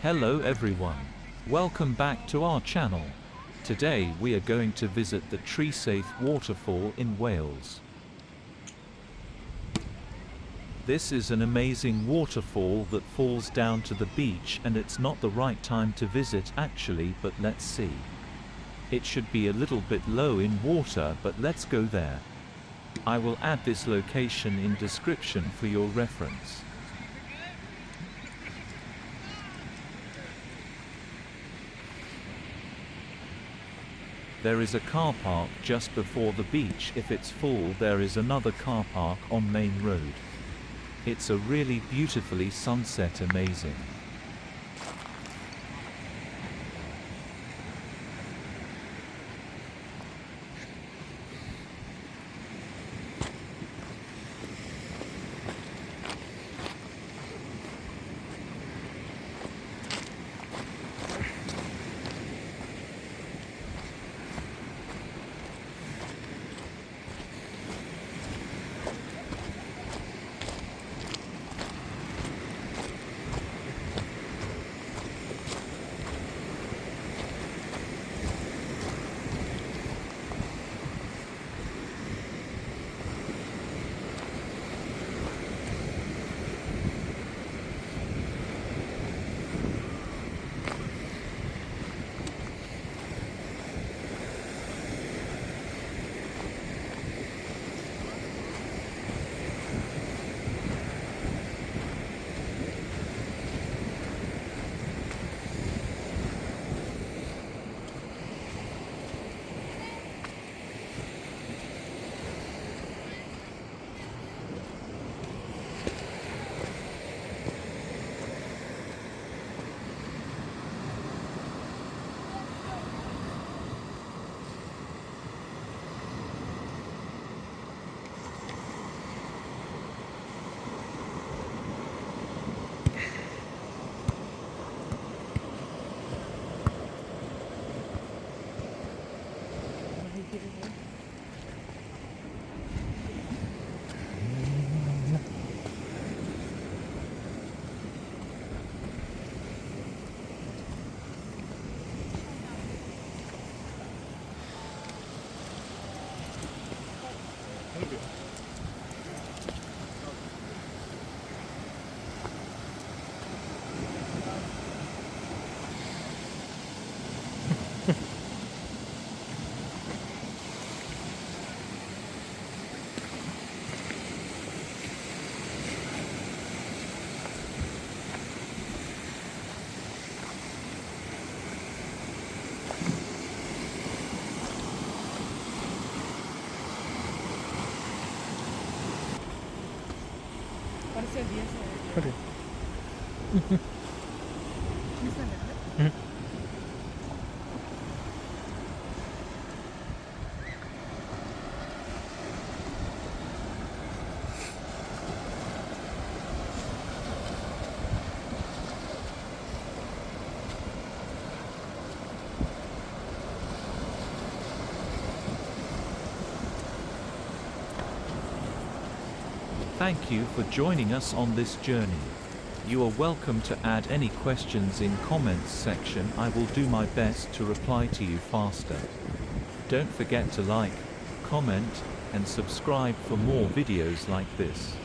Hello everyone. Welcome back to our channel. Today we are going to visit the Tresaith waterfall in Wales. This is an amazing waterfall that falls down to the beach, and it's not the right time to visit actually, but let's see. It should be a little bit low in water, but let's go there. I will add this location in description for your reference. There is a car park just before the beach. If it's full, there is another car park on main road. It's a really beautifully sunset, amazing. Thank you for joining us on this journey. You are welcome to add any questions in comments section. I will do my best to reply to you faster. Don't forget to like, comment, and subscribe for more videos like this.